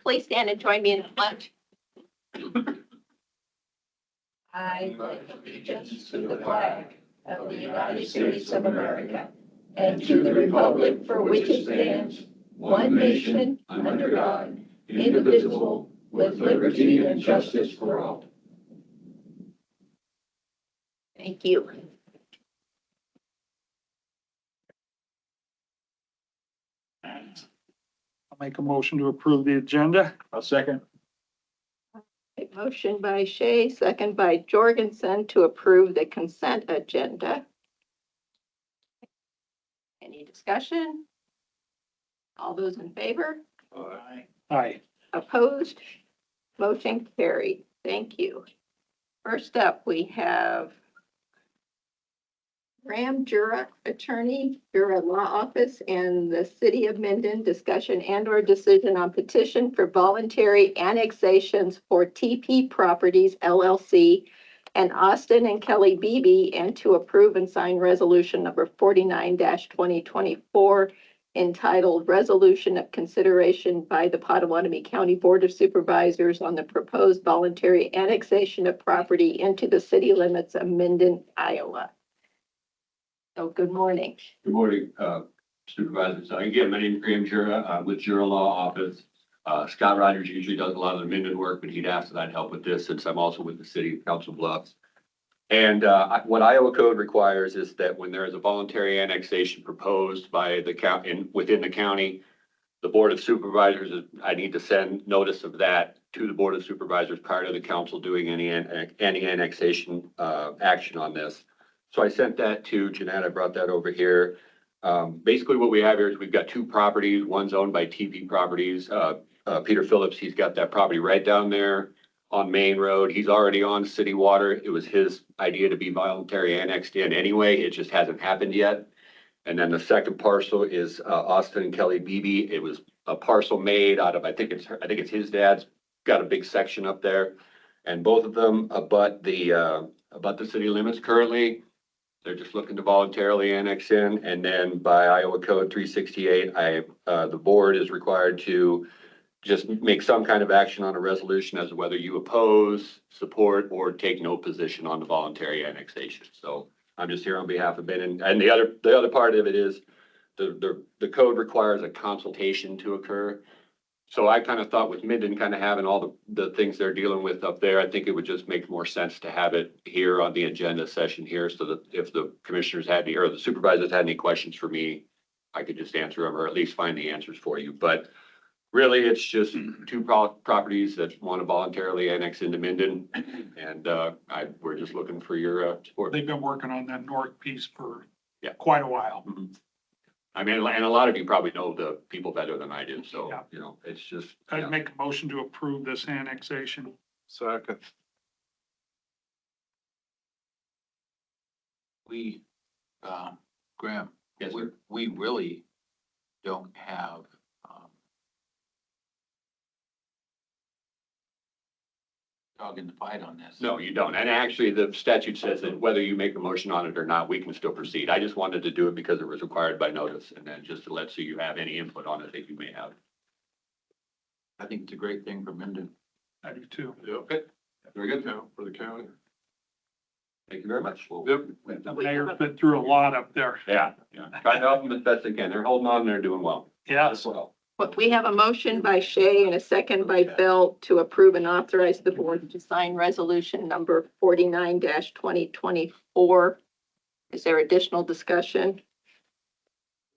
Please stand and join me in the pledge. I pledge allegiance to the flag of the United States of America and to the republic for which it stands, one nation, under God, indivisible, with liberty and justice for all. Thank you. I'll make a motion to approve the agenda. I'll second. A motion by Shea, second by Jorgensen to approve the consent agenda. Any discussion? All those in favor? Aye. Aye. Opposed? Motion carried. Thank you. First up, we have Graham Jura, attorney, Jura Law Office, and the City of Minden, discussion and/or decision on petition for voluntary annexations for TP Properties LLC and Austin and Kelly Beebe, and to approve and sign resolution number 49-2024 entitled Resolution of Consideration by the Potawatomi County Board of Supervisors on the proposed voluntary annexation of property into the city limits of Minden, Iowa. So good morning. Good morning, Supervisors. Again, my name is Graham Jura. I'm with Jura Law Office. Scott Rogers usually does a lot of the Minden work, but he'd asked that I'd help with this since I'm also with the City of Council Bluffs. And what Iowa code requires is that when there is a voluntary annexation proposed by the county, within the county, the Board of Supervisors, I need to send notice of that to the Board of Supervisors prior to the council doing any annexation action on this. So I sent that to Jeanette. I brought that over here. Basically what we have here is we've got two properties. One's owned by TP Properties. Peter Phillips, he's got that property right down there on Main Road. He's already on city water. It was his idea to be voluntary annexed in anyway. It just hasn't happened yet. And then the second parcel is Austin and Kelly Beebe. It was a parcel made out of, I think it's his dad's got a big section up there. And both of them abut the city limits currently. They're just looking to voluntarily annex in, and then by Iowa Code 368, the board is required to just make some kind of action on a resolution as to whether you oppose, support, or take no position on the voluntary annexation. So I'm just here on behalf of Ben, and the other part of it is the code requires a consultation to occur. So I kind of thought with Minden kind of having all the things they're dealing with up there, I think it would just make more sense to have it here on the agenda session here so that if the commissioners had any, or the supervisors had any questions for me, I could just answer them or at least find the answers for you. But really, it's just two properties that want to voluntarily annex into Minden. And we're just looking for your support. They've been working on that north piece for Yeah. quite a while. Mhm. I mean, and a lot of you probably know the people better than I do. So, Yeah. you know, it's just. I'd make a motion to approve this annexation. Second. Graham, Yes, sir. we really don't have, dog in the fight on this. No, you don't. And actually, the statute says that whether you make a motion on it or not, we can still proceed. I just wanted to do it because it was required by notice and then just to let so you have any input on it that you may have. I think it's a great thing for Minden. I do too. Okay, very good. For the county. Thank you very much. The mayor's been through a lot up there. Yeah, trying to help them as best they can. They're holding on and they're doing well. Yes. Well. But we have a motion by Shea and a second by Bill to approve and authorize the board to sign resolution number 49-2024. Is there additional discussion?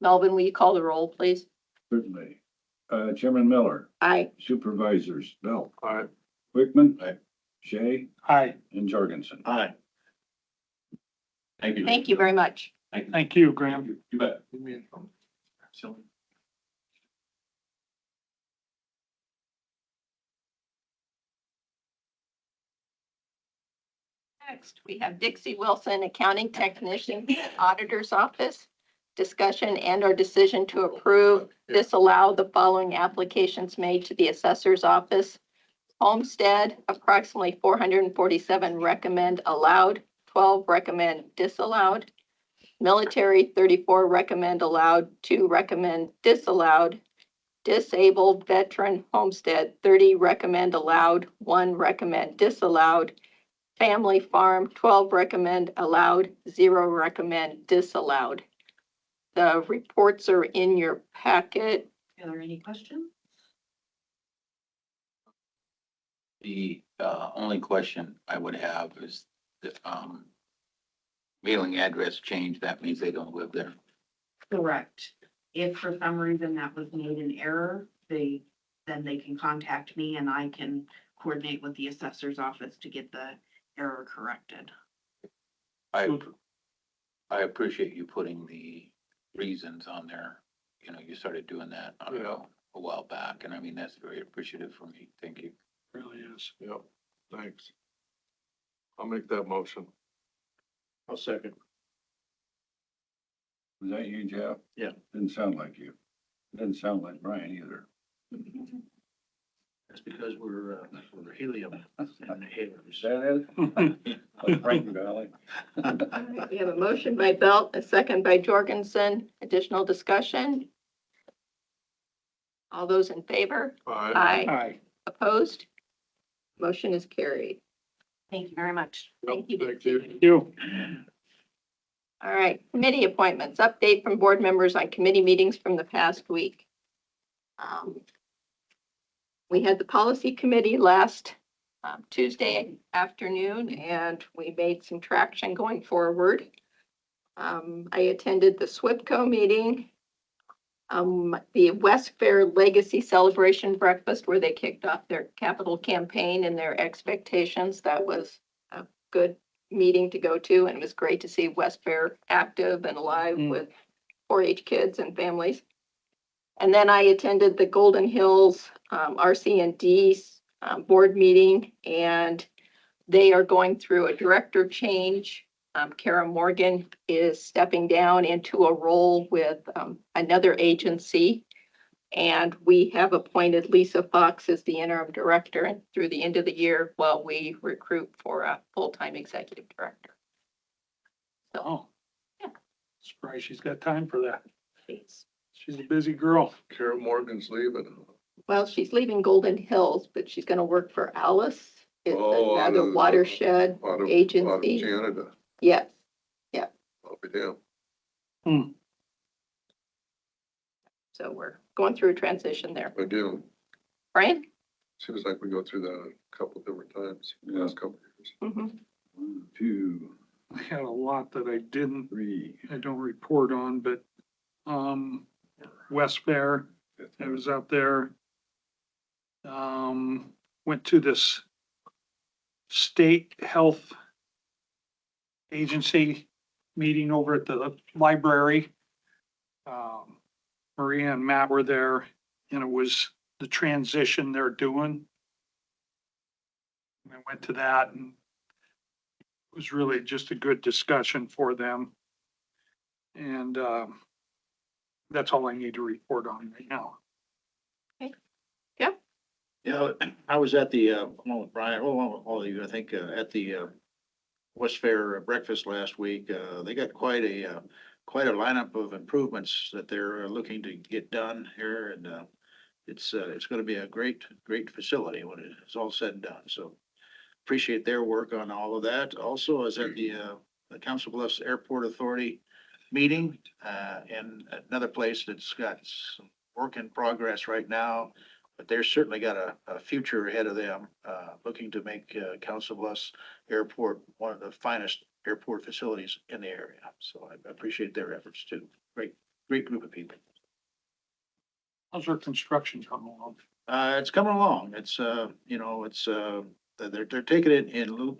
Melvin, will you call the roll, please? Certainly. Chairman Miller, Aye. Supervisors, Bell, Aye. Wickman. Aye. Shea, Aye. and Jorgensen. Aye. Thank you. Thank you very much. Thank you, Graham. You bet. Next, we have Dixie Wilson, Accounting Technician, Auditor's Office. Discussion and or decision to approve, disallow the following applications made to the Assessor's Office. Homestead, approximately 447 recommend allowed, 12 recommend disallowed. Military, 34 recommend allowed, 2 recommend disallowed. disabled veteran homestead, 30 recommend allowed, 1 recommend disallowed. Family farm, 12 recommend allowed, 0 recommend disallowed. The reports are in your packet. Are there any questions? The only question I would have is the mailing address change. That means they don't live there. Correct. If for some reason that was made an error, then they can contact me and I can coordinate with the assessor's office to get the error corrected. I appreciate you putting the reasons on there. You know, you started doing that, I don't know, a while back, and I mean, that's very appreciative for me. Thank you. Really is. Yep, thanks. I'll make that motion. I'll second. Was that you, Jeff? Yeah. Didn't sound like you. Didn't sound like Brian either. That's because we're helium inhalers. Is that it? Like Frank Valley? All right, we have a motion by Belt, a second by Jorgensen. Additional discussion? All those in favor? Aye. Aye. Opposed? Motion is carried. Thank you very much. Thank you. Thank you. Thank you. All right, committee appointments, update from board members on committee meetings from the past week. We had the policy committee last Tuesday afternoon, and we made some traction going forward. I attended the SWIPCO meeting, the West Fair Legacy Celebration Breakfast, where they kicked off their capital campaign and their expectations. That was a good meeting to go to, and it was great to see West Fair active and alive with 4-H kids and families. And then I attended the Golden Hills RC&D board meeting, and they are going through a director change. Kara Morgan is stepping down into a role with another agency. And we have appointed Lisa Fox as the interim director through the end of the year while we recruit for a full-time executive director. So Oh. Yeah. Surprised she's got time for that. she's, She's a busy girl. Carol Morgan's leaving. well, she's leaving Golden Hills, but she's going to work for Alice. It's Oh, out another of- watershed Out of agency. Canada. Yes. I'll be damned. So we're going through a transition there. Again, Brian? seems like we go through that a couple different times, Yeah. last couple of years. Mhm. 1, 2, I had a lot that I 3. don't report on, but, West Fair, I was out there. Went to this state health agency meeting over at the library. Maria and Matt were there, and it was the transition they're doing. I went to that, and it was really just a good discussion for them. And that's all I need to report on right now. Yeah, I was at the, along with Brian, along with all of you, I think, at the West Fair breakfast last week. They got quite a lineup of improvements that they're looking to get done here, and it's gonna be a great facility when it's all said and done. So appreciate their work on all of that. Also, I was at the Council Bluffs Airport Authority meeting, in another place that's got some work in progress right now, but they're certainly got a future ahead of them, looking to make Council Bluffs Airport one of the finest airport facilities in the area. So I appreciate their efforts too. Great group of people. How's our construction coming along? It's coming along. It's, they're taking it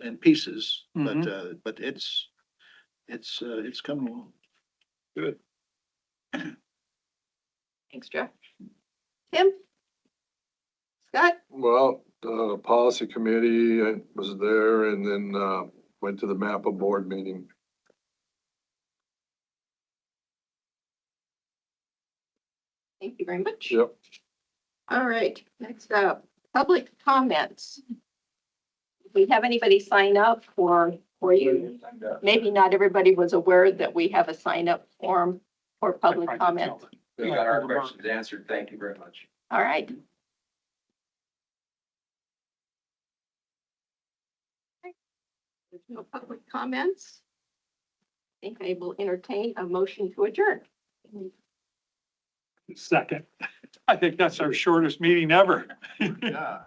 in pieces, but it's coming along. Good. Thanks, Jeff. Tim? Scott? Well, the policy committee was there and then, went to the MAPPA board meeting. Thank you very much. Yep. All right, next up, public comments. Do we have anybody sign up for you? Maybe not everybody was aware that we have a sign up form for public comment. We got our questions answered. Thank you very much. All right. There's no public comments. I think I will entertain a motion to adjourn. Second. I think that's our shortest meeting ever. Yeah.